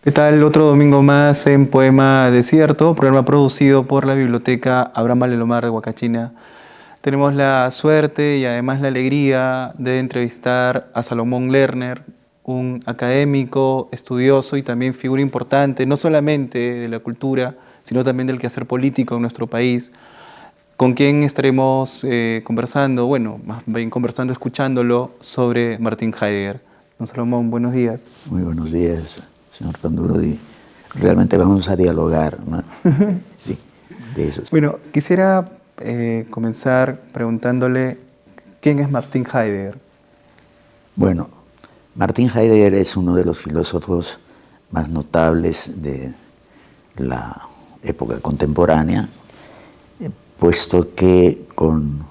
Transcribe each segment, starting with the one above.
¿Qué tal? Otro domingo más en Poema Desierto, programa producido por la Biblioteca Abraham Valelomar de Huacachina. Tenemos la suerte y además la alegría de entrevistar a Salomón Lerner, un académico, estudioso y también figura importante, no solamente de la cultura, sino también del quehacer político en nuestro país, con quien estaremos conversando, bueno, más bien conversando, escuchándolo sobre Martin Heidegger. Don Salomón, buenos días. Muy buenos días, señor Panduro. Y realmente vamos a dialogar, ¿no? Sí, de eso. Bueno, quisiera comenzar preguntándole quién es Martin Heidegger. Bueno, Martin Heidegger es uno de los filósofos más notables de la época contemporánea, puesto que con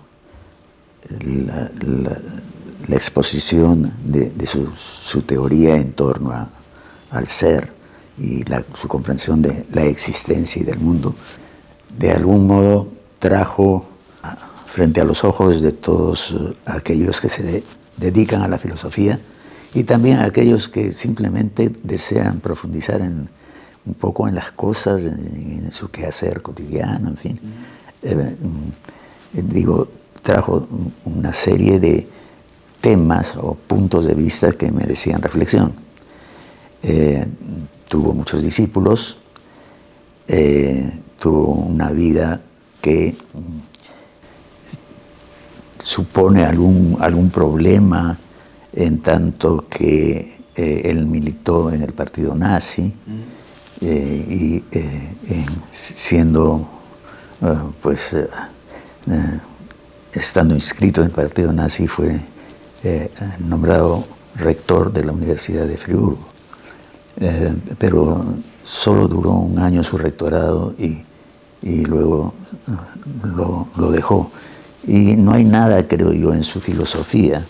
la, la- la exposición de su teoría en torno al ser y su comprensión de la existencia y del mundo, de algún modo trajo frente a los ojos de todos aquellos que se dedican a la filosofía y también a aquellos que simplemente desean profundizar un poco en las cosas, en su quehacer cotidiano, en fin. Trajo una serie de temas o puntos de vista que merecían reflexión. Tuvo muchos discípulos, tuvo una vida que supone algún problema en tanto que él militó en el partido nazi siendo estando inscrito en el partido nazi fue nombrado rector de la Universidad de Friburgo. Pero solo duró un año su rectorado y luego lo dejó. Y no hay nada, creo yo, en su filosofía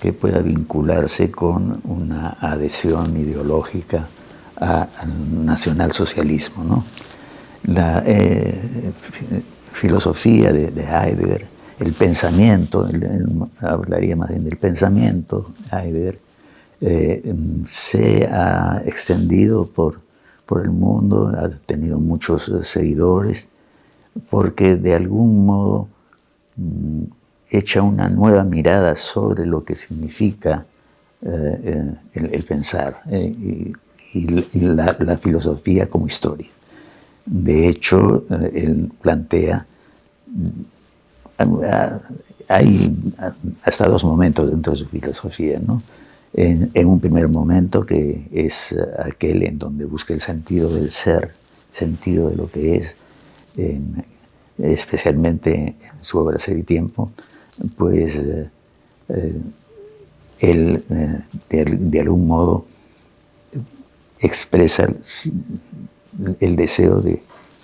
que pueda vincularse con una adhesión ideológica al nacionalsocialismo, ¿no? La filosofía de Heidegger, el pensamiento, él hablaría más bien del pensamiento, Heidegger, se ha extendido por el mundo, ha tenido muchos seguidores, porque de algún modo echa una nueva mirada sobre lo que significa el pensar y la filosofía como historia. De hecho, él plantea, hay hasta dos momentos dentro de su filosofía, ¿no? En un primer momento que es aquel en donde busca el sentido del ser, sentido de lo que es, especialmente en su obra Ser y Tiempo, pues él de algún modo expresa el deseo de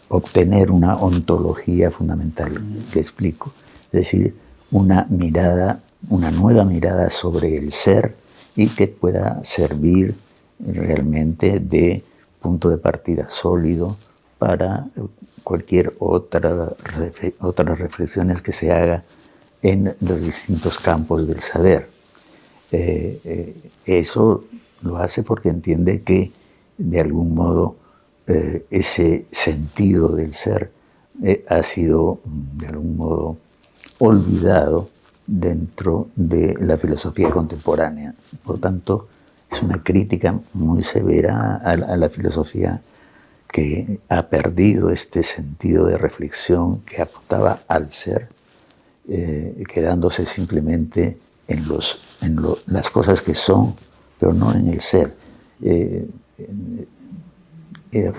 obtener una ontología fundamental. Le explico. Es decir, una mirada, una nueva mirada sobre el ser y que pueda servir realmente de punto de partida sólido para cualquier otras reflexiones que se haga en los distintos campos del saber. Eso lo hace porque entiende que de algún modo ese sentido del ser ha sido de algún modo olvidado dentro de la filosofía contemporánea. Por tanto, es una crítica muy severa a la filosofía que ha perdido este sentido de reflexión que apuntaba al ser, quedándose simplemente en las cosas que son, pero no en el ser.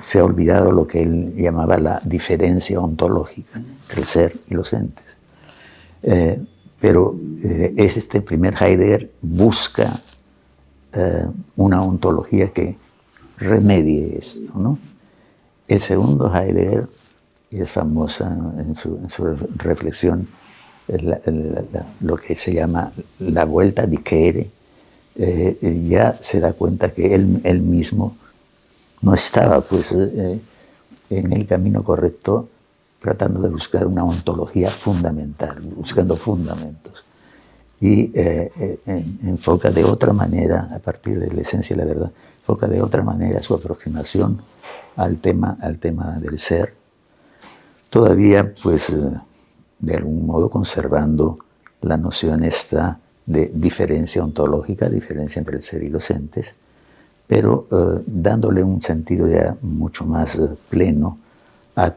Se ha olvidado lo que él llamaba la diferencia ontológica entre el ser y los entes. Pero este primer Heidegger busca una ontología que remedie esto, ¿no? El segundo Heidegger, y es famosa en su reflexión, lo que se llama la vuelta di Kere, ya se da cuenta que él mismo no estaba pues, en el camino correcto, tratando de buscar una ontología fundamental, buscando fundamentos. y enfoca de otra manera, a partir de la esencia de la verdad, enfoca de otra manera su aproximación al tema del ser, todavía pues de algún modo conservando la noción esta de diferencia ontológica, diferencia entre el ser y los entes, pero dándole un sentido ya mucho más pleno a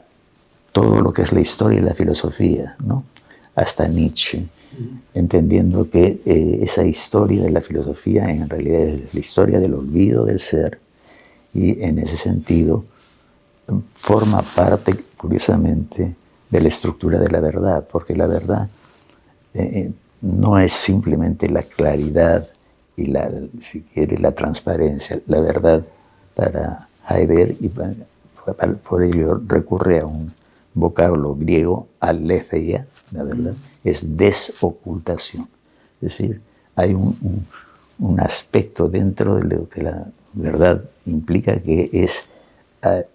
todo lo que es la historia y la filosofía, ¿no? Hasta Nietzsche, entendiendo que esa historia de la filosofía en realidad es la historia del olvido del ser, y en ese sentido forma parte, curiosamente, de la estructura de la verdad, porque la verdad no es simplemente la claridad y si quiere, la transparencia. La verdad, para Heidegger, y por ello recurre a un vocablo griego, aletheia, la verdad, es desocultación. Es decir, hay un aspecto dentro de lo que la verdad implica, que es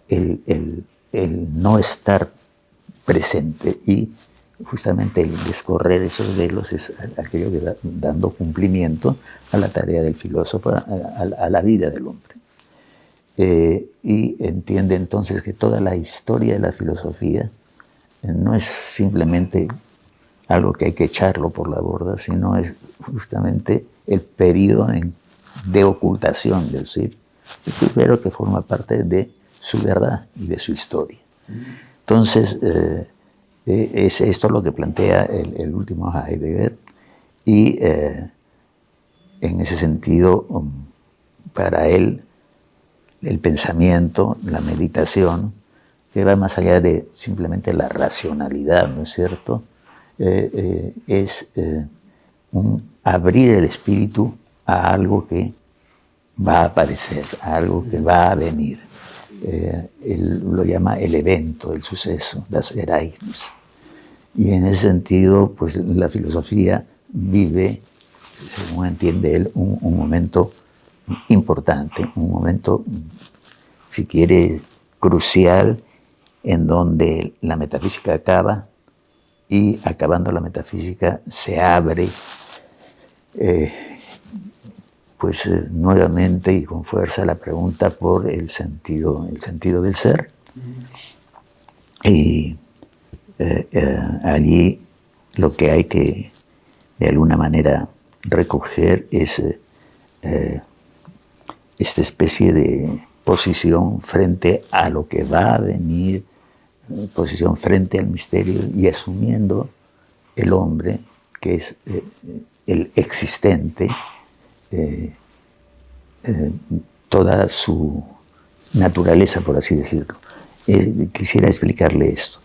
el no estar presente, y justamente el descorrer esos velos es aquello que va dando cumplimiento a la tarea del filósofo, a la vida del hombre. Y entiende entonces que toda la historia de la filosofía no es simplemente algo que hay que echarlo por la borda, sino es justamente el periodo de ocultación del ser, pero que forma parte de su verdad y de su historia. Entonces, es esto lo que plantea el último Heidegger, y en ese sentido, para él, el pensamiento, la meditación, que va más allá de simplemente la racionalidad, ¿no es cierto?, es un abrir el espíritu a algo que va a aparecer, a algo que va a venir. Él lo llama el evento, el suceso, das Ereignis. Y en ese sentido, pues la filosofía vive, según entiende él, un momento importante, un momento, si quiere, crucial, en donde la metafísica acaba, y acabando la metafísica se abre nuevamente y con fuerza la pregunta por el sentido del ser. Y allí lo que hay que de alguna manera recoger es esta especie de posición frente a lo que va a venir, posición frente al misterio, y asumiendo el hombre, que es el existente, toda su naturaleza, por así decirlo. Quisiera explicarle esto.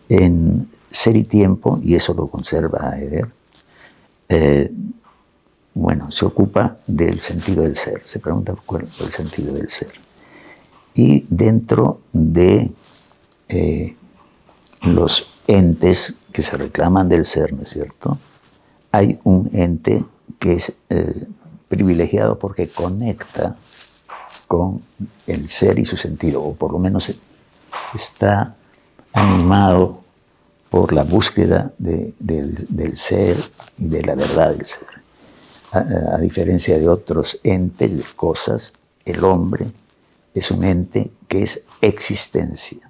En Ser y Tiempo, y eso lo conserva Heidegger, se ocupa del sentido del ser, se pregunta por el sentido del ser. Y dentro de los entes que se reclaman del ser, ¿no es cierto?, hay un ente que es privilegiado porque conecta con el ser y su sentido, o por lo menos está animado por la búsqueda del ser y de la verdad del ser. A diferencia de otros entes, de cosas, el hombre es un ente que es existencia.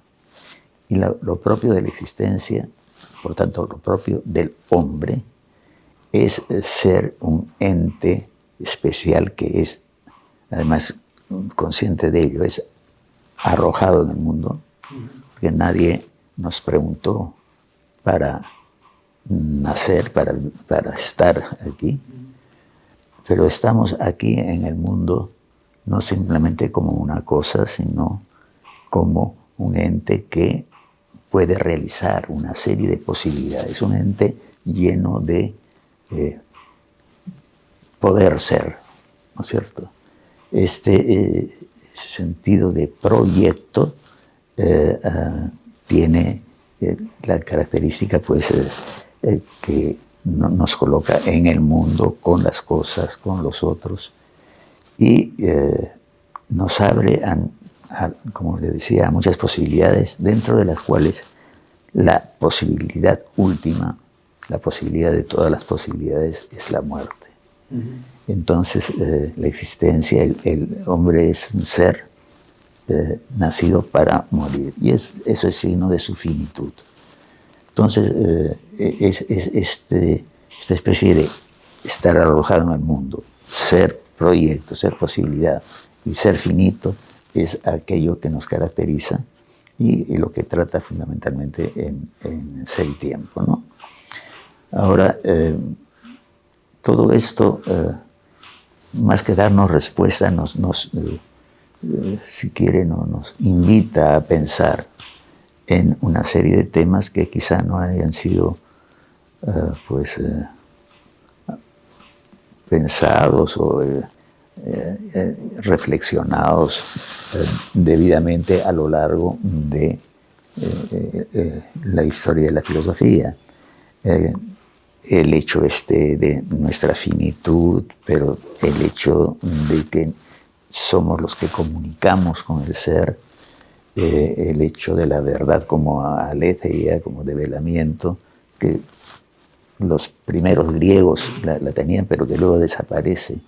Y lo propio de la existencia, por tanto, lo propio del hombre, es ser un ente especial que es, además, consciente de ello, es arrojado en el mundo, porque nadie nos preguntó para nacer, para estar aquí, pero estamos aquí en el mundo no simplemente como una cosa, sino como un ente que puede realizar una serie de posibilidades, un ente lleno de poder ser, ¿no es cierto? Ese sentido de proyecto tiene la característica, pues, que nos coloca en el mundo, con las cosas, con los otros, y nos abre, como le decía, a muchas posibilidades, dentro de las cuales la posibilidad última la posibilidad de todas las posibilidades es la muerte. Entonces, la existencia, el hombre es un ser nacido para morir, y eso es signo de su finitud. Entonces, esta especie de estar alojado en el mundo, ser proyecto, ser posibilidad y ser finito, es aquello que nos caracteriza y lo que trata fundamentalmente en Ser y Tiempo, ¿no? Ahora, todo esto, más que darnos respuesta, si quiere, nos invita a pensar en una serie de temas que quizá no hayan sido pensados o reflexionados debidamente a lo largo de la historia de la filosofía. El hecho de nuestra finitud, pero el hecho de que somos los que comunicamos con el ser, el hecho de la verdad como aletheia, como develamiento, que los primeros griegos la tenían, pero que luego desaparece,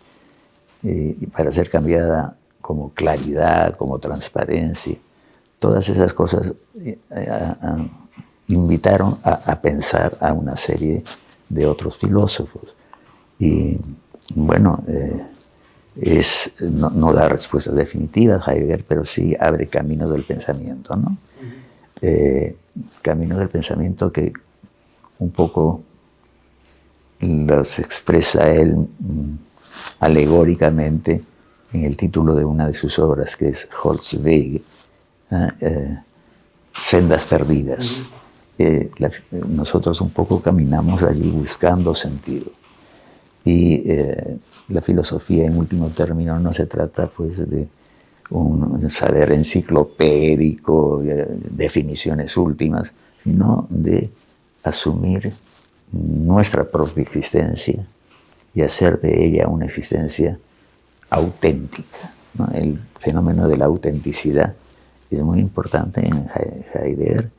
para ser cambiada como claridad, como transparencia. Todas esas cosas invitaron a pensar a una serie de otros filósofos. Y bueno, no da respuestas definitivas Heidegger, pero sí abre caminos del pensamiento, ¿no? Caminos del pensamiento que un poco los expresa él alegóricamente en el título de una de sus obras, que es Holzweg, sendas perdidas. Nosotros un poco caminamos allí buscando sentido. Y la filosofía, en último término, no se trata pues de un saber enciclopédico, definiciones últimas, sino de asumir nuestra propia existencia y hacer de ella una existencia auténtica, ¿no? El fenómeno de la autenticidad es muy importante en Heidegger,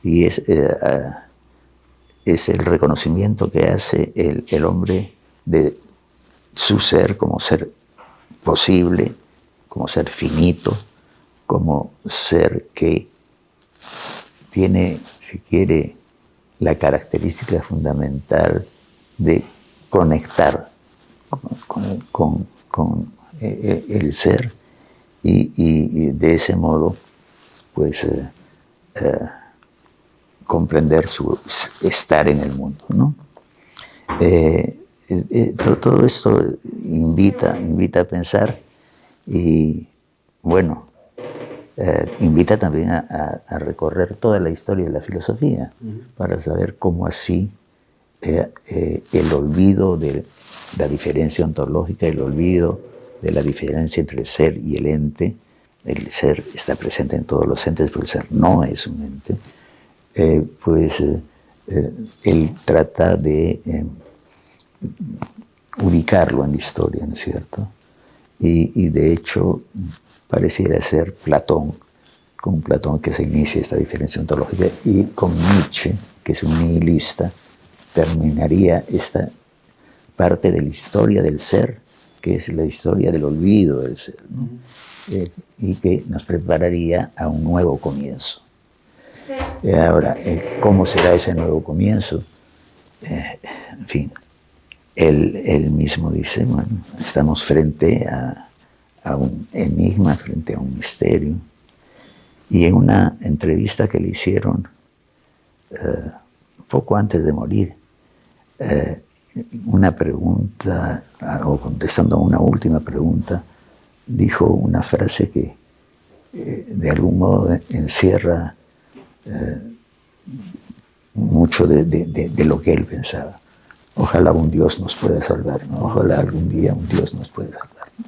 y es el reconocimiento que hace el hombre de su ser como ser posible, como ser finito, como ser que tiene, si quiere, la característica fundamental de conectar con el ser y de ese modo pues comprender su estar en el mundo, ¿no? Todo esto invita a pensar, y bueno, invita también a recorrer toda la historia de la filosofía para saber cómo así el olvido de la diferencia ontológica, el olvido de la diferencia entre el ser y el ente. El ser está presente en todos los entes, pero el ser no es un ente. Él trata de ubicarlo en la historia, ¿no es cierto? Y de hecho pareciera ser Platón, con Platón que se inicia esta diferencia ontológica, y con Nietzsche, que es un nihilista, terminaría esta parte de la historia del ser, que es la historia del olvido del ser, ¿no? Y que nos prepararía a un nuevo comienzo. Ahora, ¿cómo será ese nuevo comienzo? En fin, él mismo dice, bueno, estamos frente a un enigma, frente a un misterio. Y en una entrevista que le hicieron poco antes de morir, una pregunta, o contestando a una última pregunta, dijo una frase que de algún modo encierra mucho de lo que él pensaba. Ojalá un Dios nos pueda salvar, ¿no? Ojalá algún día un Dios nos pueda salvar, ¿no?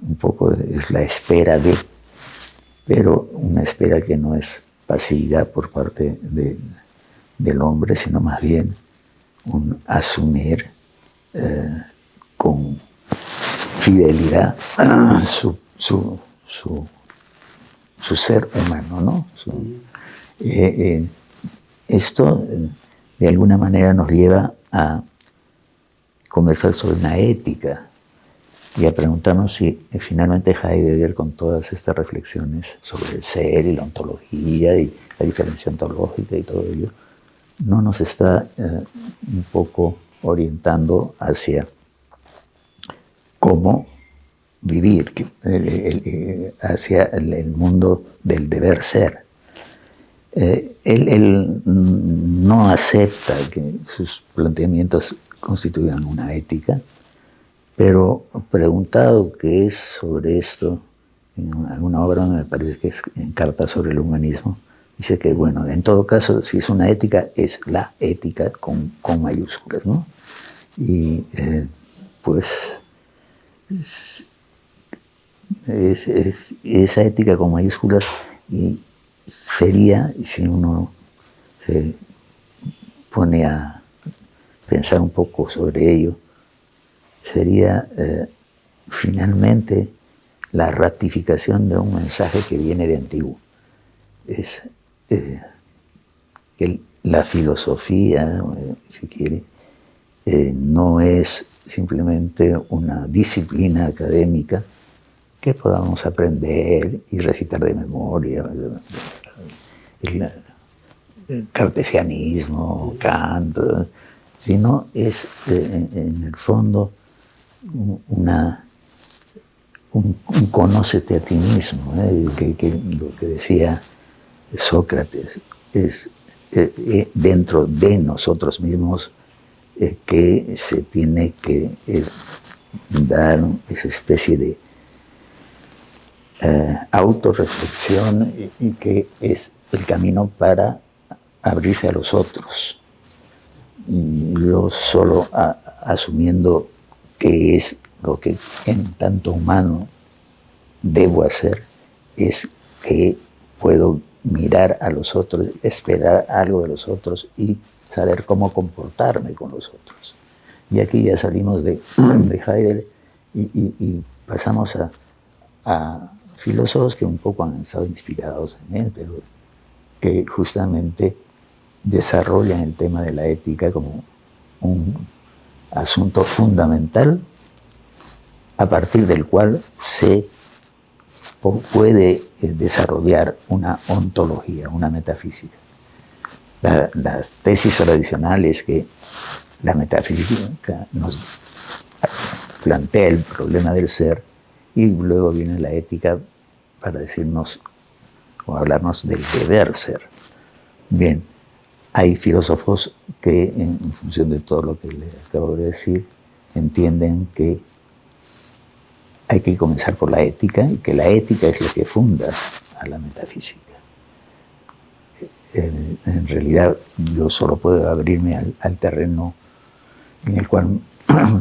Un poco es la espera de, pero una espera que no es pasividad por parte del hombre, sino más bien un asumir con fidelidad su ser humano, ¿no? Esto de alguna manera nos lleva a conversar sobre una ética y a preguntarnos si finalmente Heidegger, con todas estas reflexiones sobre el ser y la ontología y la diferencia ontológica y todo ello, no nos está un poco orientando hacia cómo vivir, hacia el mundo del deber ser. Él no acepta que sus planteamientos constituyan una ética, pero preguntado qué es sobre esto, en alguna obra, me parece que es en Carta sobre el Humanismo, dice que, bueno, en todo caso, si es una ética, es la ética con mayúsculas, ¿no? Y pues esa ética con mayúsculas y sería, si uno se pone a pensar un poco sobre ello, sería finalmente la ratificación de un mensaje que viene de antiguo. Es que la filosofía, si quiere, no es simplemente una disciplina académica que podamos aprender y recitar de memoria. El cartesianismo, Kant, sino es en el fondo un conócete a ti mismo, que lo que decía Sócrates es dentro de nosotros mismos que se tiene que dar esa especie de autorreflexión y que es el camino para abrirse a los otros. Yo solo asumiendo que es lo que en tanto humano debo hacer, es que puedo mirar a los otros, esperar algo de los otros y saber cómo comportarme con los otros. Y aquí ya salimos de Heidegger y pasamos a filósofos que un poco han estado inspirados en él, pero que justamente desarrollan el tema de la ética como un asunto fundamental a partir del cual se puede desarrollar una ontología, una metafísica. Las tesis tradicionales que la metafísica nos plantea el problema del ser y luego viene la ética para decirnos o hablarnos del deber ser. Bien, hay filósofos que en función de todo lo que les acabo de decir entienden que hay que comenzar por la ética y que la ética es lo que funda a la metafísica. En realidad yo solo puedo abrirme al terreno en el cual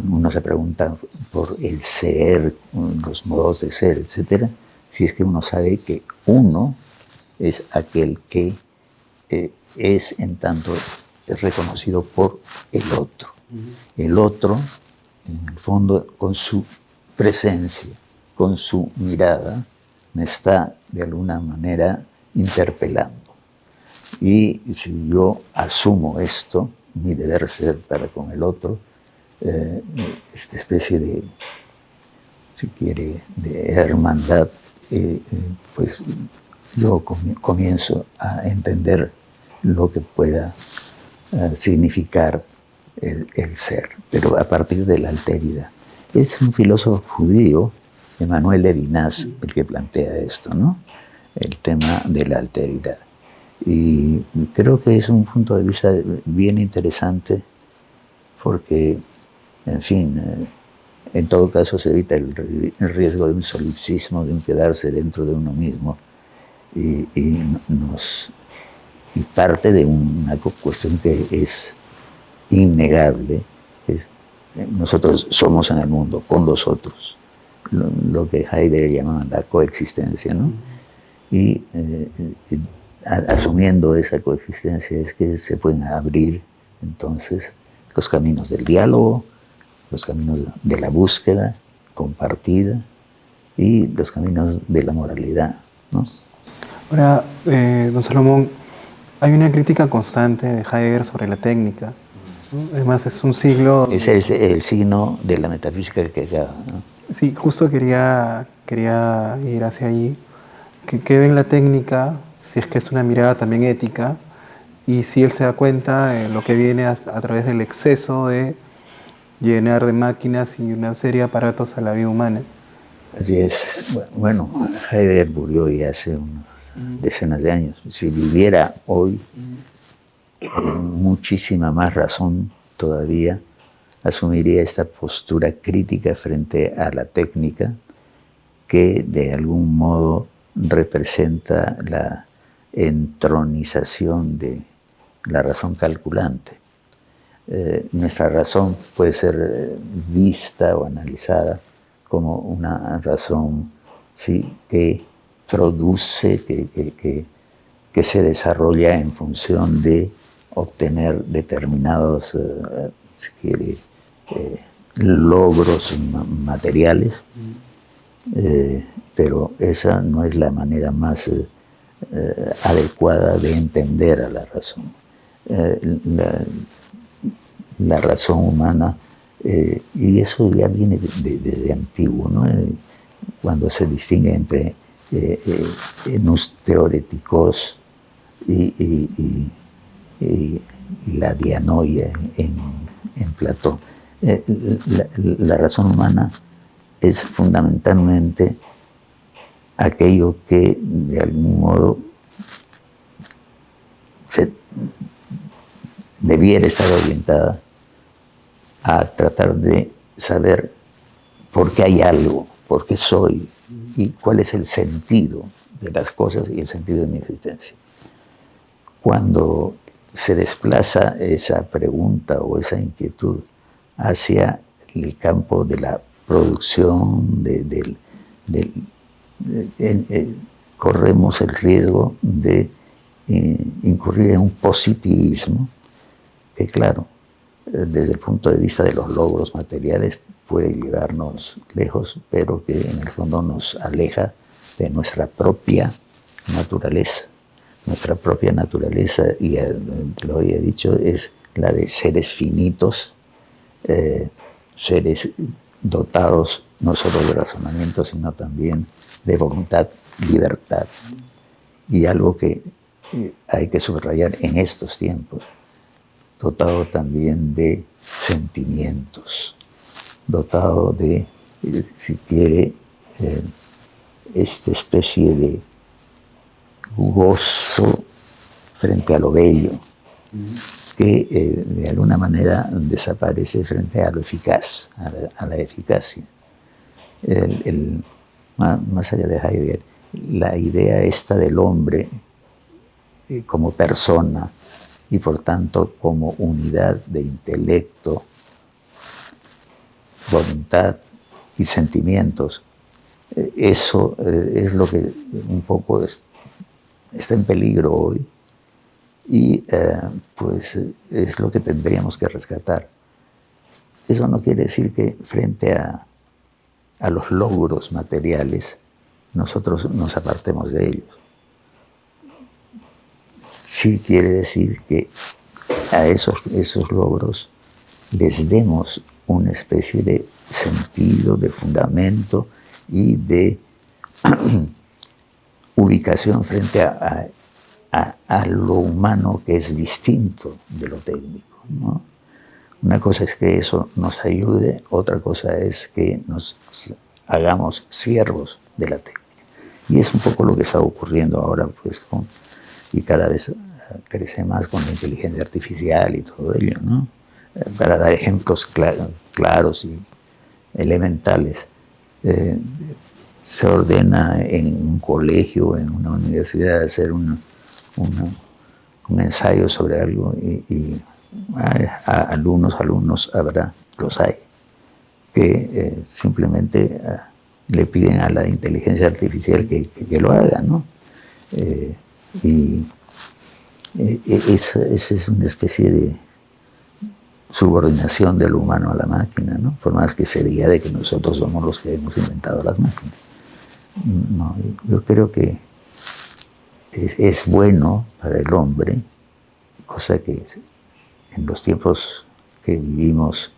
uno se pregunta por el ser, los modos de ser, etc., si es que uno sabe que uno es aquel que es en tanto es reconocido por el otro. El otro, en el fondo, con su presencia, con su mirada, me está de alguna manera interpelando. Y si yo asumo esto, mi deber ser para con el otro, esta especie de, si quiere, de hermandad, pues yo comienzo a entender lo que pueda significar el ser, pero a partir de la alteridad. Es un filósofo judío, Emmanuel Levinas, el que plantea esto, ¿no? El tema de la alteridad. Y creo que es un punto de vista bien interesante porque, en fin, en todo caso se evita el riesgo de un solipsismo, de un quedarse dentro de uno mismo y parte de una cuestión que es innegable. Nosotros somos en el mundo con los otros, lo que Heidegger llamaba la coexistencia, ¿no? Y asumiendo esa coexistencia es que se pueden abrir entonces los caminos del diálogo, los caminos de la búsqueda compartida y los caminos de la moralidad, ¿no? Ahora, don Salomón, Hay una crítica constante de Heidegger sobre la técnica, ¿no? Además, es un siglo... Es el signo de la metafísica que acaba, ¿no? Sí, justo quería ir hacia allí. ¿Qué ve en la técnica? Si es que es una mirada también ética, y si él se da cuenta de lo que viene a través del exceso de llenar de máquinas y una serie de aparatos a la vida humana. Así es. Bueno, Heidegger murió ya hace unas decenas de años. Si viviera hoy, con muchísima más razón todavía, asumiría esta postura crítica frente a la técnica que de algún modo representa la entronización de la razón calculante. Nuestra razón puede ser vista o analizada como una razón, ¿sí?, que produce, que se desarrolla en función de obtener determinados, si quiere, logros materiales, pero esa no es la manera más adecuada de entender a la razón. La razón humana, y eso ya viene desde antiguo, ¿no? Cuando se distingue entre nous teoretikos y la dianoia en Platón. La razón humana es fundamentalmente aquello que de algún modo debiera estar orientada a tratar de saber por qué hay algo, por qué soy y cuál es el sentido de las cosas y el sentido de mi existencia. Cuando se desplaza esa pregunta o esa inquietud hacia el campo de la producción, corremos el riesgo de incurrir en un positivismo que, claro, desde el punto de vista de los logros materiales puede llevarnos lejos, pero que en el fondo nos aleja de nuestra propia naturaleza. Nuestra propia naturaleza, y lo había dicho, es la de seres finitos, seres dotados no solo de razonamiento, sino también de voluntad, libertad. Y algo que hay que subrayar en estos tiempos, dotado también de sentimientos, dotado de, si quiere, esta especie de gozo frente a lo bello, que de alguna manera desaparece frente a lo eficaz, a la eficacia. Más allá de Heidegger, la idea esta del hombre como persona y por tanto como unidad de intelecto, voluntad y sentimientos, eso es lo que un poco está en peligro hoy y pues es lo que tendríamos que rescatar. Eso no quiere decir que frente a los logros materiales nosotros nos apartemos de ellos. Sí quiere decir que a esos logros les demos una especie de sentido, de fundamento y de ubicación frente a lo humano, que es distinto de lo técnico, ¿no? Una cosa es que eso nos ayude, otra cosa es que nos hagamos siervos de la técnica. Y es un poco lo que está ocurriendo ahora, pues, y cada vez crece más con la inteligencia artificial y todo ello, ¿no? Para dar ejemplos claros y elementales. Se ordena en un colegio, en una universidad, hacer un ensayo sobre algo y alumnos habrá, los hay, que simplemente le piden a la inteligencia artificial que lo haga, ¿no? Esa es una especie de subordinación de lo humano a la máquina, ¿no? Por más que se diga de que nosotros somos los que hemos inventado las máquinas. No, yo creo que es bueno para el hombre, cosa que en los tiempos que vivimos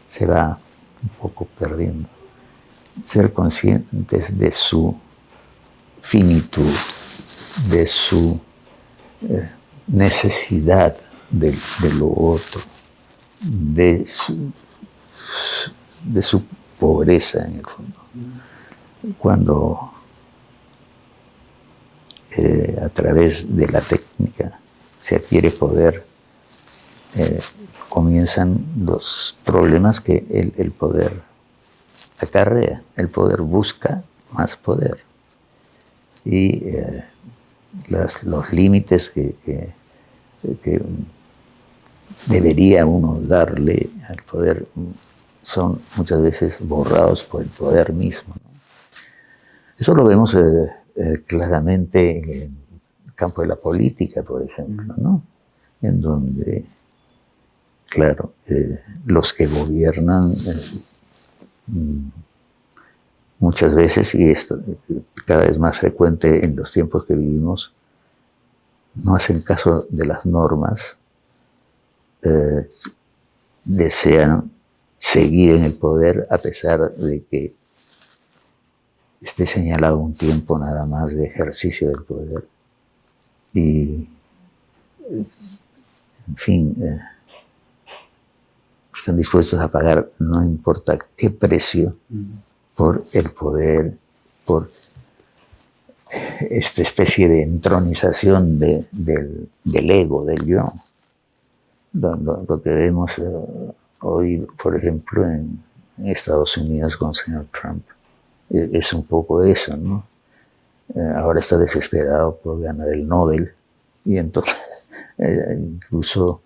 se va un poco perdiendo, ser conscientes de su finitud, de su necesidad de lo otro, de su pobreza en el fondo. Cuando a través de la técnica se adquiere poder, comienzan los problemas que el poder acarrea. El poder busca más poder. Y los límites que debería uno darle al poder son muchas veces borrados por el poder mismo, ¿no? Eso lo vemos claramente en el campo de la política, por ejemplo, ¿no? En donde, claro, los que gobiernan muchas veces, y esto cada vez más frecuente en los tiempos que vivimos, no hacen caso de las normas, desean seguir en el poder a pesar de que esté señalado un tiempo nada más de ejercicio del poder. Y, en fin, están dispuestos a pagar no importa qué precio por el poder, por esta especie de entronización del ego, del yo. Lo que vemos hoy, por ejemplo, en Estados Unidos con el señor Trump, es un poco eso, ¿no? Ahora está desesperado por ganar el Nobel y entonces incluso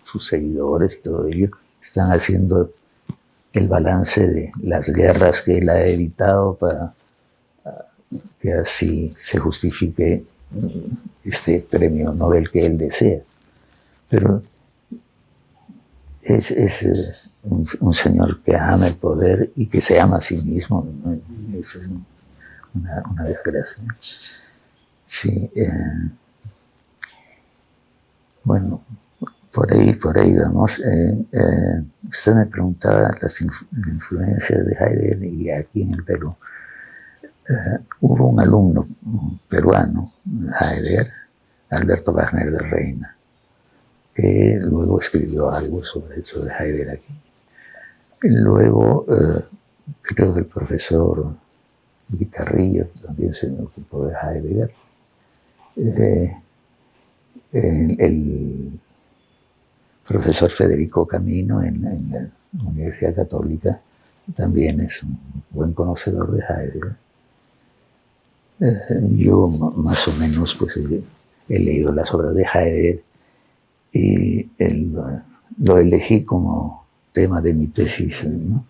sus seguidores y todo ello están haciendo el balance de las guerras que él ha evitado para que así se justifique este premio Nobel que él desea. Pero es un señor que ama el poder y que se ama a sí mismo, ¿no? Eso es una desgracia. Sí, bueno, por ahí vamos. Usted me preguntaba las influencias de Heidegger y aquí en el Perú. Hubo un alumno peruano, Heidegger, Alberto Wagner de Reina, que luego escribió algo sobre Heidegger aquí. Y luego, creo que el profesor Guitarrillo también se me ocupó de Heidegger. El profesor Federico Camino en la Universidad Católica también es un buen conocedor de Heidegger. Yo más o menos pues he leído las obras de Heidegger y lo elegí como tema de mi tesis, ¿no?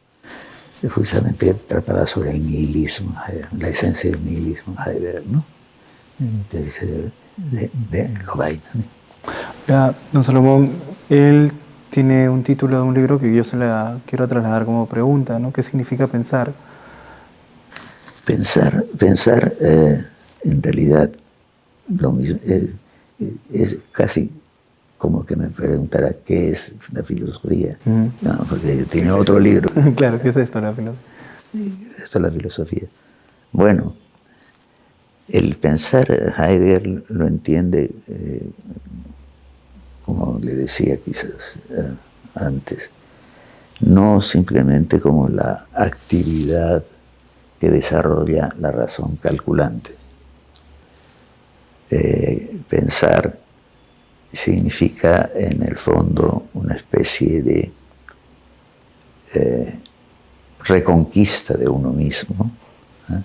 Justamente trataba sobre el nihilismo, la esencia del nihilismo Heidegger, ¿no? Entonces, de Lovaina, ¿no? Ya, don Salomón, él tiene un título de un libro que yo se la quiero trasladar como pregunta, ¿no? ¿Qué significa pensar? Pensar, en realidad, lo mismo, es casi como que me preguntara qué es la filosofía, no, porque tiene otro libro. Claro, ¿qué es esto, la filosofía? Esto es la filosofía. Bueno, el pensar, Heidegger lo entiende, como le decía quizás antes, no simplemente como la actividad que desarrolla la razón calculante. Pensar significa en el fondo una especie de reconquista de uno mismo, ¿eh?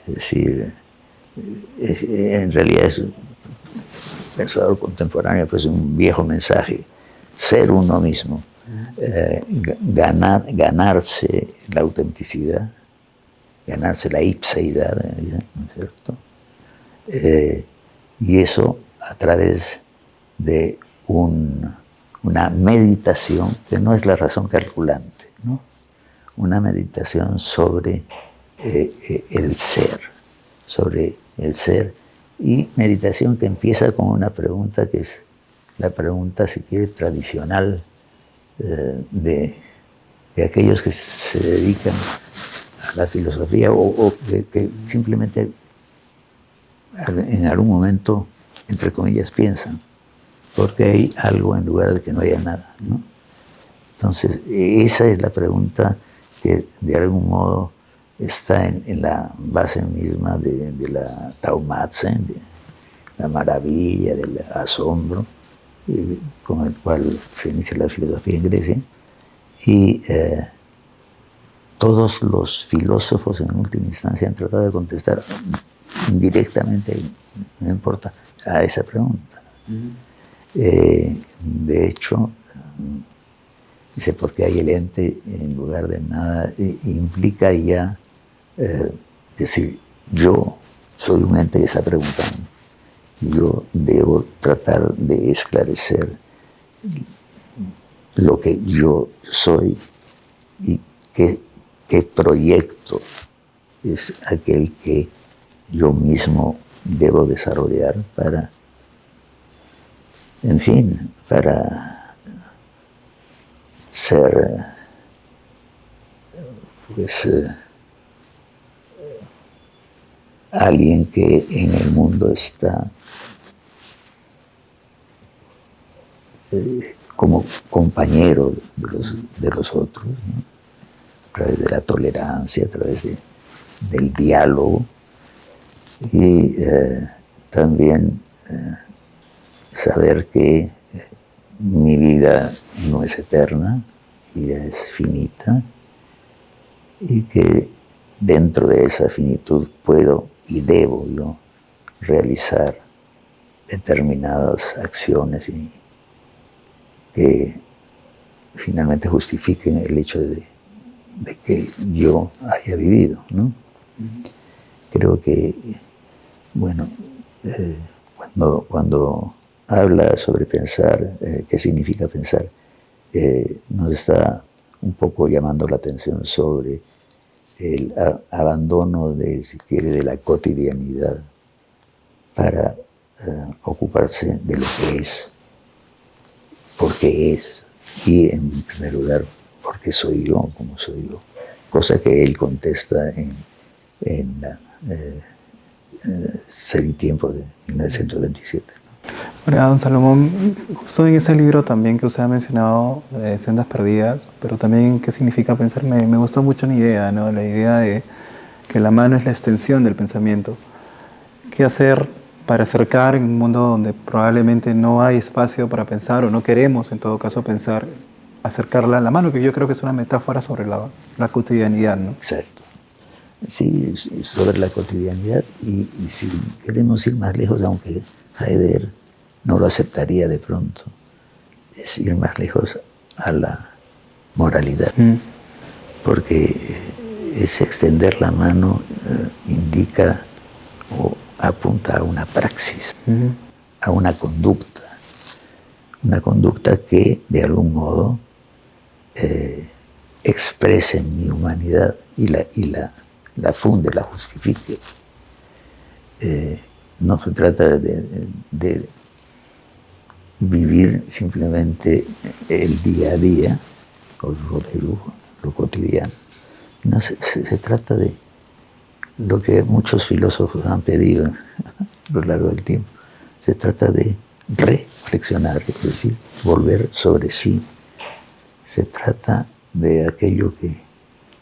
Es decir, en realidad es un pensador contemporáneo, pues un viejo mensaje, ser uno mismo, ganarse la autenticidad, ganarse la ipseidad, ¿no es cierto? Y eso a través de una meditación que no es la razón calculante, ¿no? Una meditación sobre el ser, sobre el ser, y meditación que empieza con una pregunta que es la pregunta, si quiere, tradicional de aquellos que se dedican a la filosofía o que simplemente en algún momento, entre comillas, piensan, porque hay algo en lugar de que no haya nada, ¿no? Entonces, esa es la pregunta que de algún modo está en la base misma de la taumatzen, de la maravilla, del asombro, con el cual se inicia la filosofía en Grecia. Y todos los filósofos en última instancia han tratado de contestar indirectamente, no importa, a esa pregunta. De hecho, dice, porque hay el ente en lugar de nada, implica ya decir, yo soy un ente que está preguntando. Yo debo tratar de esclarecer lo que yo soy y qué proyecto es aquel que yo mismo debo desarrollar para, en fin, para ser, pues, alguien que en el mundo está como compañero de los otros, ¿no? A través de la tolerancia, a través del diálogo y también saber que mi vida no es eterna, mi vida es finita y que dentro de esa finitud puedo y debo yo realizar determinadas acciones y que finalmente justifiquen el hecho de que yo haya vivido, ¿no? Creo que, bueno, cuando habla sobre pensar, qué significa pensar, nos está un poco llamando la atención sobre el abandono de, si quiere, de la cotidianidad para ocuparse de lo que es, porque es, y en primer lugar, porque soy yo, como soy yo, cosa que él contesta en la Ser y Tiempo de 1927. Ahora, don Salomón, justo en ese libro también que usted ha mencionado, Sendas Perdidas, pero también qué significa pensar, me gustó mucho una idea, ¿no? La idea de que la mano es la extensión del pensamiento. ¿Qué hacer para acercar en un mundo donde probablemente no hay espacio para pensar o no queremos en todo caso pensar, acercarla a la mano, que yo creo que es una metáfora sobre la cotidianidad, ¿no? Exacto. Sí, sobre la cotidianidad y si queremos ir más lejos, aunque Heidegger no lo aceptaría de pronto, es ir más lejos a la moralidad, porque ese extender la mano indica o apunta a una praxis, a una conducta que de algún modo exprese mi humanidad y la funde, la justifique. No se trata de vivir simplemente el día a día, o lo cotidiano. No, se trata de lo que muchos filósofos han pedido a lo largo del tiempo. Se trata de reflexionar, es decir, volver sobre sí. Se trata de aquello que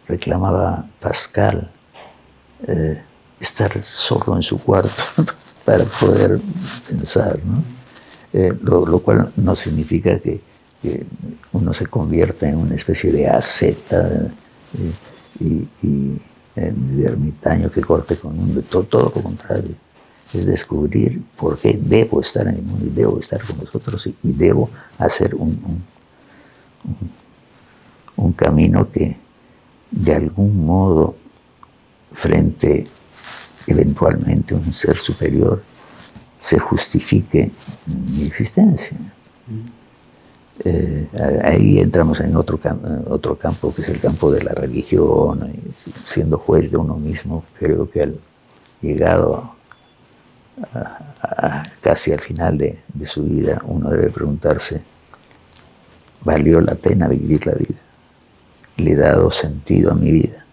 reclamaba Pascal, estar solo en su cuarto para poder pensar, ¿no? Lo cual no significa que uno se convierta en una especie de asceta y de ermitaño que corte con el mundo. Todo lo contrario. Es descubrir por qué debo estar en el mundo y debo estar con nosotros y debo hacer un camino que de algún modo frente eventualmente a un ser superior se justifique mi existencia. Ahí entramos en otro campo que es el campo de la religión, siendo juez de uno mismo. Creo que llegado casi al final de su vida, uno debe preguntarse, ¿valió la pena vivir la vida? ¿Le he dado sentido a mi vida?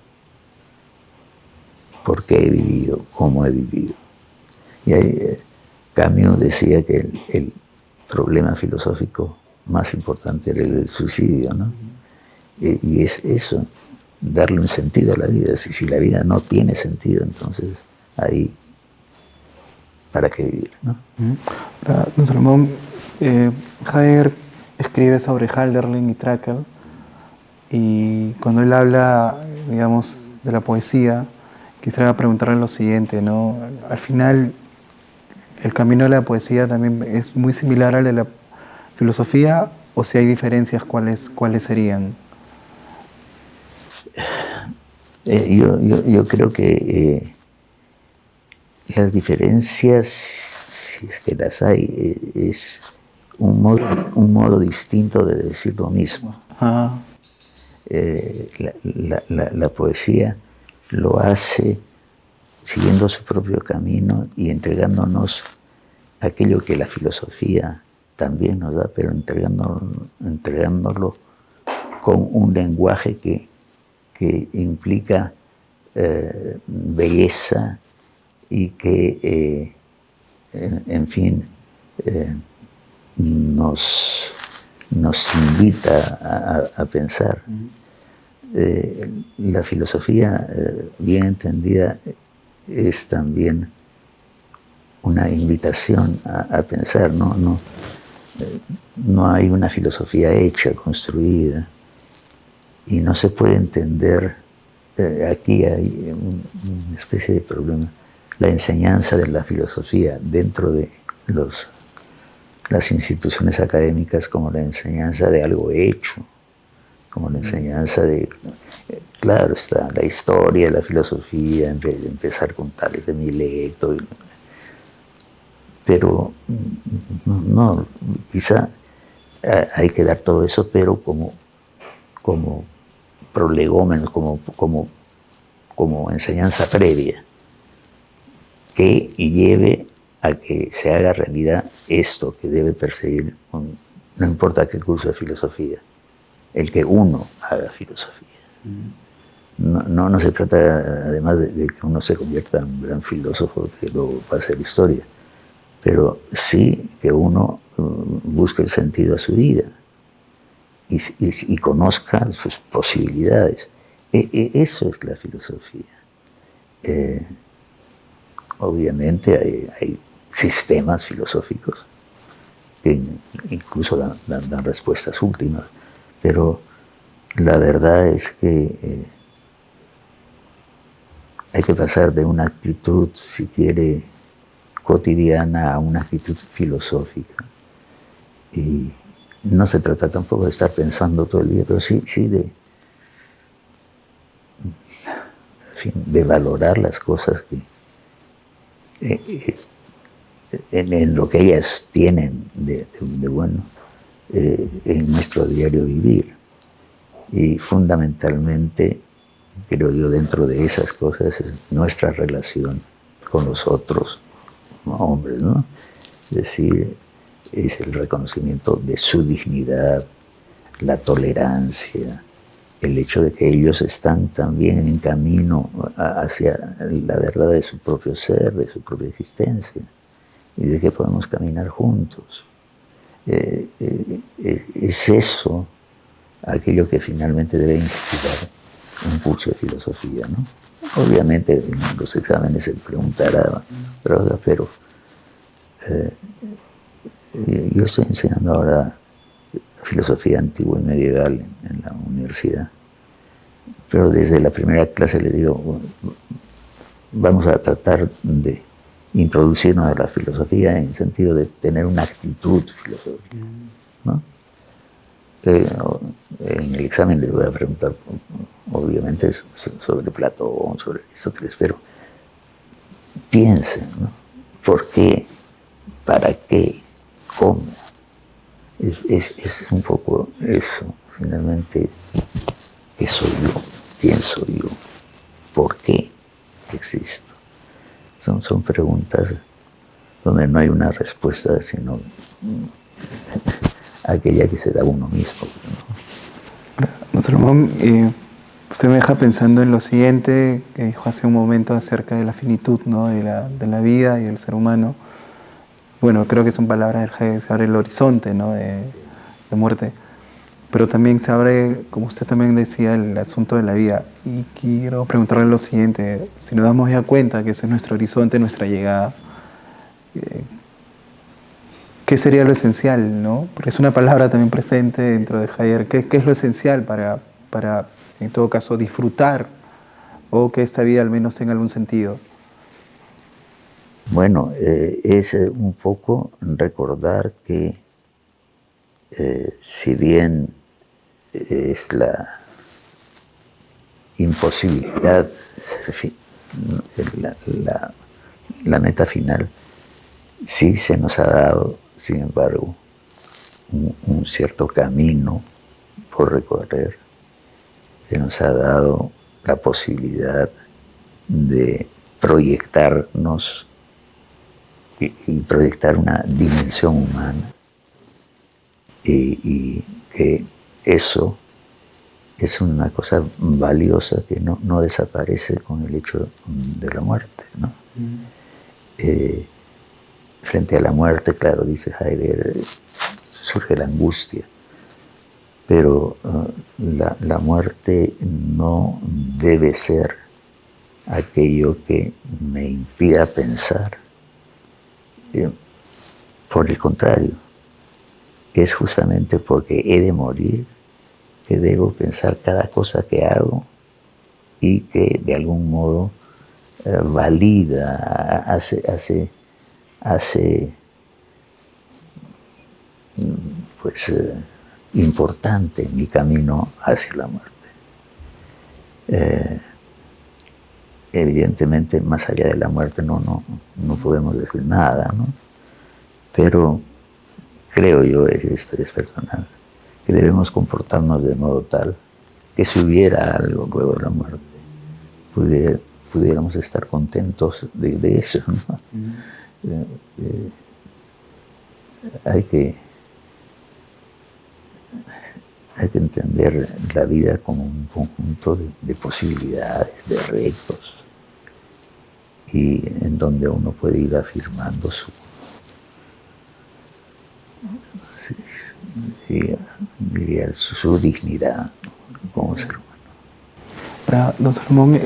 ¿Por qué he vivido? ¿Cómo he vivido? Y ahí, Camus decía que el problema filosófico más importante era el suicidio, ¿no? Y es eso, darle un sentido a la vida. Si la vida no tiene sentido, entonces ahí, ¿para qué vivir, no? Ahora, don Salomón, Heidegger escribe sobre Hölderlin y Träcker, y cuando él habla, digamos, de la poesía, quisiera preguntarle lo siguiente, ¿no? Al final, ¿el camino de la poesía también es muy similar al de la filosofía, o si hay diferencias, cuáles serían? Yo creo que las diferencias, si es que las hay, es un modo distinto de decir lo mismo. Ah. La poesía lo hace siguiendo su propio camino y entregándonos aquello que la filosofía también nos da, pero entregándolo con un lenguaje que implica belleza y que, en fin, nos invita a pensar. La filosofía, bien entendida, es también una invitación a pensar, no hay una filosofía hecha, construida, y no se puede entender, aquí hay una especie de problema, la enseñanza de la filosofía dentro de las instituciones académicas como la enseñanza de algo hecho, como la enseñanza de, claro, está la historia, la filosofía, empezar con Tales de Mileto, pero no, quizá hay que dar todo eso, pero como prolegómenos, como enseñanza previa, que lleve a que se haga realidad esto que debe perseguir, no importa qué curso de filosofía, el que uno haga filosofía. No se trata, además, de que uno se convierta en un gran filósofo que luego va a hacer historia, pero sí que uno busque el sentido a su vida y conozca sus posibilidades. Eso es la filosofía. Obviamente hay sistemas filosóficos que incluso dan respuestas últimas, pero la verdad es que hay que pasar de una actitud, si quiere, cotidiana a una actitud filosófica. Y no se trata tampoco de estar pensando todo el día, pero sí de valorar las cosas que, en lo que ellas tienen de bueno en nuestro diario vivir. Y fundamentalmente, creo yo, dentro de esas cosas es nuestra relación con los otros hombres, ¿no? Es decir, es el reconocimiento de su dignidad, la tolerancia, el hecho de que ellos están también en camino hacia la verdad de su propio ser, de su propia existencia, y de que podemos caminar juntos. Es eso aquello que finalmente debe inspirar un curso de filosofía, ¿no? Obviamente en los exámenes se preguntará, pero yo estoy enseñando ahora filosofía antigua y medieval en la universidad, pero desde la primera clase le digo, vamos a tratar de introducirnos a la filosofía en el sentido de tener una actitud filosófica, ¿no? En el examen les voy a preguntar, obviamente, sobre Platón, sobre Aristóteles, pero piensen, ¿no? ¿Por qué? ¿Para qué? ¿Cómo? Es un poco eso, finalmente, ¿qué soy yo? ¿Quién soy yo? ¿Por qué existo? Son preguntas donde no hay una respuesta, sino aquella que se da uno mismo, ¿no? Don Salomón, usted me deja pensando en lo siguiente que dijo hace un momento acerca de la finitud, ¿no? de la vida y del ser humano. Bueno, creo que son palabras del Heidegger, se abre el horizonte, ¿no? de muerte. Pero también se abre, como usted también decía, el asunto de la vida. Y quiero preguntarle lo siguiente, si nos damos ya cuenta que ese es nuestro horizonte, nuestra llegada, eh, ¿qué sería lo esencial, no? Porque es una palabra también presente dentro de Heidegger. ¿Qué es lo esencial para, en todo caso, disfrutar o que esta vida al menos tenga algún sentido? Bueno, es un poco recordar que si bien es la imposibilidad, la, la, la meta final, sí se nos ha dado, sin embargo, un cierto camino por recorrer, que nos ha dado la posibilidad de proyectarnos y proyectar una dimensión humana, y que eso es una cosa valiosa que no desaparece con el hecho de la muerte, ¿no? Frente a la muerte, claro, dice Heidegger, surge la angustia, pero la muerte no debe ser aquello que me impida pensar. Por el contrario, es justamente porque he de morir que debo pensar cada cosa que hago y que de algún modo valida, hace pues importante mi camino hacia la muerte. Evidentemente, más allá de la muerte no podemos decir nada, ¿no? Pero creo yo, esto es personal, que debemos comportarnos de modo tal que si hubiera algo luego de la muerte, pudiéramos estar contentos de eso, ¿no? Hay que entender la vida como un conjunto de posibilidades, de retos, y en donde uno puede ir afirmando su dignidad, ¿no? Como ser humano. Ahora, don Salomón,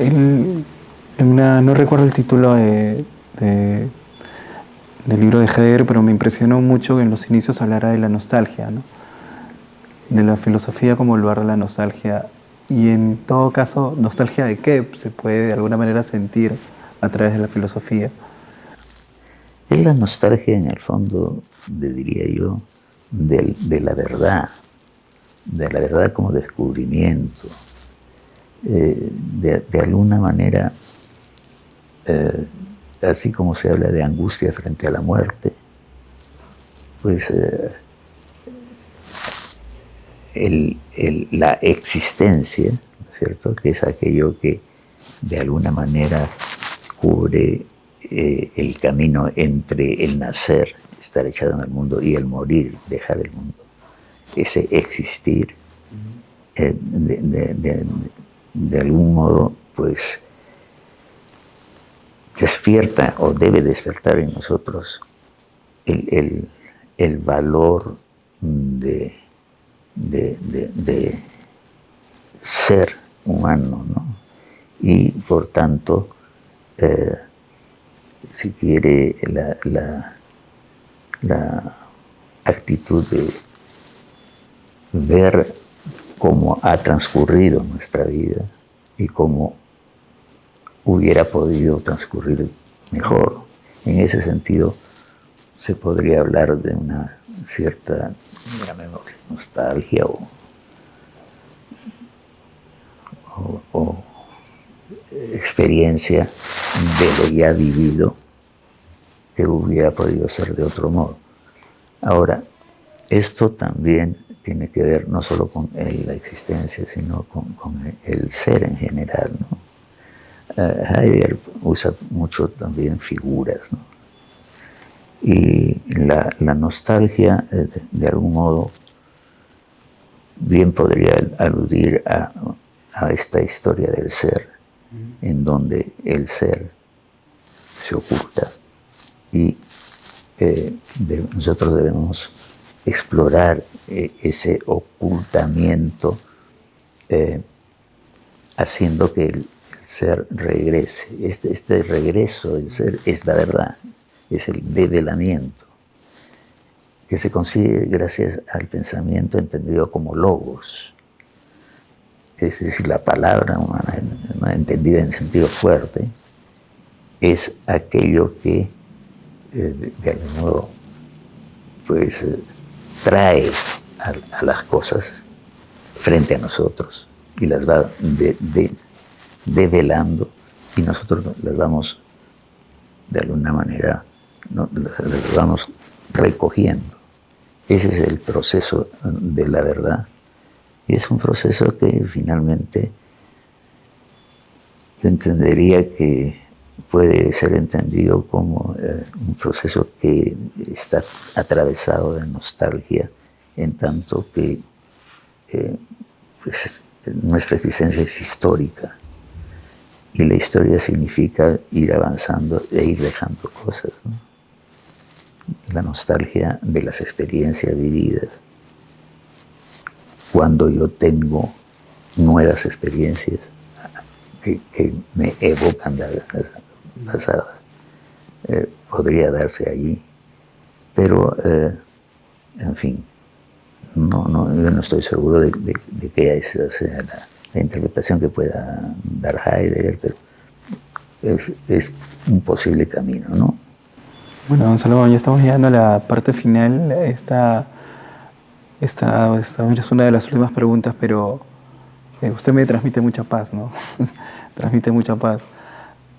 no recuerdo el título del libro de Heidegger, pero me impresionó mucho que en los inicios hablara de la nostalgia, ¿no? De la filosofía como lugar de la nostalgia. Y en todo caso, ¿nostalgia de qué se puede de alguna manera sentir a través de la filosofía? Es la nostalgia, en el fondo, diría yo, de la verdad como descubrimiento. De alguna manera, así como se habla de angustia frente a la muerte, pues la existencia, ¿no es cierto?, que es aquello que de alguna manera cubre el camino entre el nacer, estar echado en el mundo, y el morir, dejar el mundo. Ese existir, de algún modo, pues despierta o debe despertar en nosotros el valor de ser humano, ¿no? Y por tanto, si quiere, la actitud de ver cómo ha transcurrido nuestra vida y cómo hubiera podido transcurrir mejor. En ese sentido, se podría hablar de una cierta, llamémosle, nostalgia o experiencia de lo ya vivido que hubiera podido ser de otro modo. Ahora, esto también tiene que ver no solo con la existencia, sino con el ser en general, ¿no? Heidegger usa mucho también figuras, ¿no? Y la nostalgia, de algún modo, bien podría aludir a esta historia del ser, en donde el ser se oculta y nosotros debemos explorar ese ocultamiento, haciendo que el ser regrese. Este regreso del ser es la verdad, es el develamiento, que se consigue gracias al pensamiento entendido como logos, es decir, la palabra humana, entendida en sentido fuerte, es aquello que de algún modo pues trae a las cosas frente a nosotros y las va develando, y nosotros las vamos de alguna manera, ¿no?, las vamos recogiendo. Ese es el proceso de la verdad, y es un proceso que finalmente yo entendería que puede ser entendido como un proceso que está atravesado de nostalgia, en tanto que pues, nuestra existencia es histórica, y la historia significa ir avanzando e ir dejando cosas, ¿no? La nostalgia de las experiencias vividas. Cuando yo tengo nuevas experiencias que me evocan las pasadas, podría darse allí, pero en fin, yo no estoy seguro de que esa sea la interpretación que pueda dar Heidegger, pero es un posible camino, ¿no? Bueno, don Salomón, ya estamos llegando a la parte final. Esta es una de las últimas preguntas, pero usted me transmite mucha paz, ¿no? Transmite mucha paz.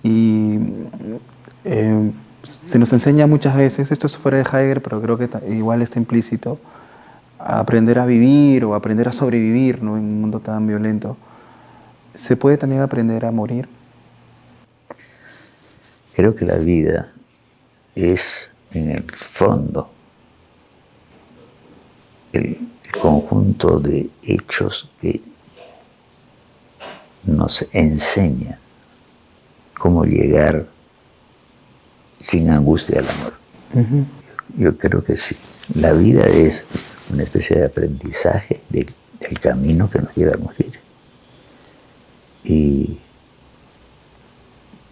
Y se nos enseña muchas veces, esto es fuera de Heidegger, pero creo que igual está implícito, a aprender a vivir o aprender a sobrevivir, ¿no?, en un mundo tan violento. ¿Se puede también aprender a morir? Creo que la vida es, en el fondo, el conjunto de hechos que nos enseña cómo llegar sin angustia al amor. Yo creo que sí. La vida es una especie de aprendizaje del camino que nos lleva a morir. Y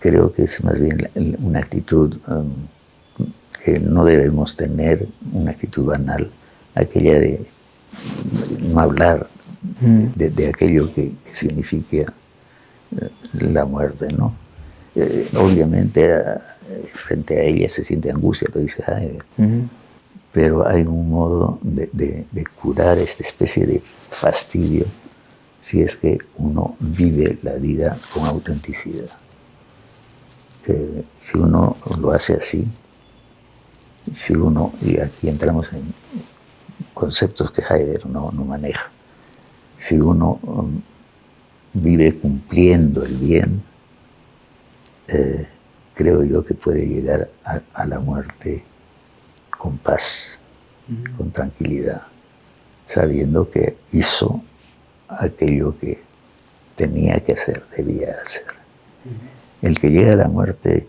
creo que es más bien una actitud que no debemos tener, una actitud banal, aquella de no hablar de aquello que significa la muerte, ¿no? Obviamente frente a ella se siente angustia, lo dice Heidegger, pero hay un modo de curar esta especie de fastidio si es que uno vive la vida con autenticidad. Si uno lo hace así, y aquí entramos en conceptos que Heidegger no maneja, si uno vive cumpliendo el bien, creo yo que puede llegar a la muerte con paz, con tranquilidad, sabiendo que hizo aquello que tenía que hacer, debía hacer. El que llega a la muerte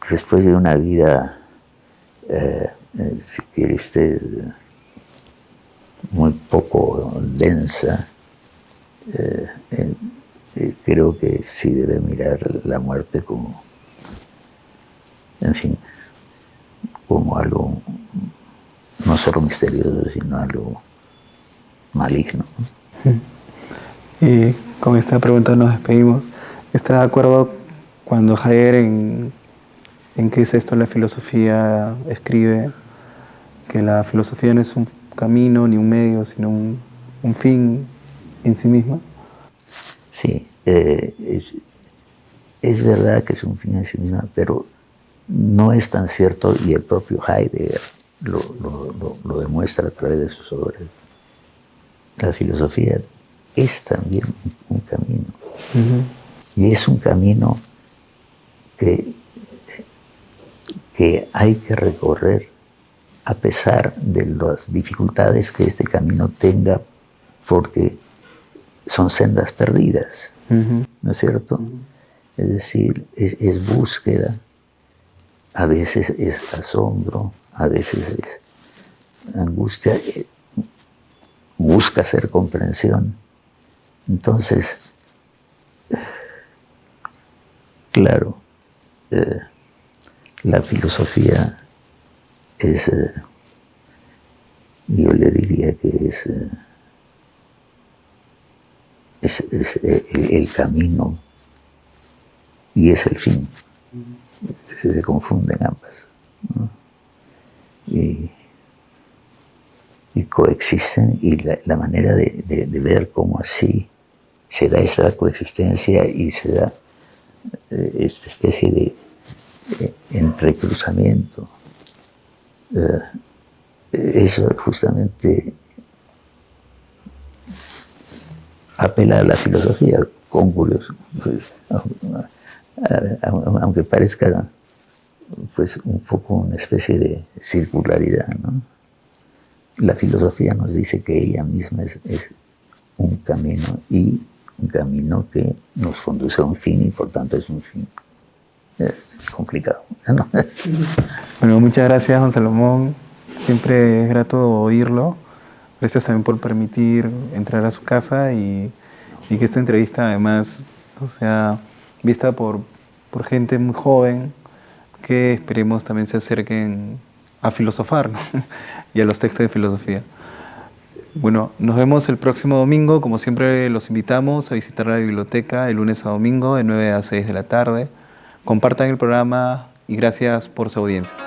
después de una vida, si quiere usted, muy poco densa, creo que sí debe mirar la muerte como, en fin, como algo no solo misterioso, sino algo maligno. Y con esta pregunta nos despedimos. ¿Está de acuerdo cuando Heidegger en qué es esto la filosofía escribe que la filosofía no es un camino ni un medio, sino un fin en sí misma? Sí, es verdad que es un fin en sí misma, pero no es tan cierto, y el propio Heidegger lo demuestra a través de sus obras. La filosofía es también un camino. Y es un camino que que hay que recorrer a pesar de las dificultades que este camino tenga, porque son sendas perdidas, ¿no es cierto? Es decir, es búsqueda, a veces es asombro, a veces es angustia, busca hacer comprensión. Entonces, claro, la filosofía es, yo le diría que es el camino y es el fin. Se confunden ambas, ¿no? Y coexisten, y la manera de ver cómo así se da esa coexistencia y se da esta especie de entrecruzamiento. Eso justamente apela a la filosofía, con curioso, aunque parezca pues un poco una especie de circularidad, ¿no? La filosofía nos dice que ella misma es un camino, y un camino que nos conduce a un fin, y por tanto es un fin. Es complicado, ¿no? Bueno, muchas gracias, Juan Salomón. Siempre es grato oírlo. Gracias también por permitir entrar a su casa y que esta entrevista además sea vista por gente muy joven que esperemos también se acerquen a filosofar, ¿no? Y a los textos de filosofía. Bueno, nos vemos el próximo domingo. Como siempre, los invitamos a visitar la biblioteca de lunes a domingo de 9 a 6 de la tarde. Compartan el programa y gracias por su audiencia.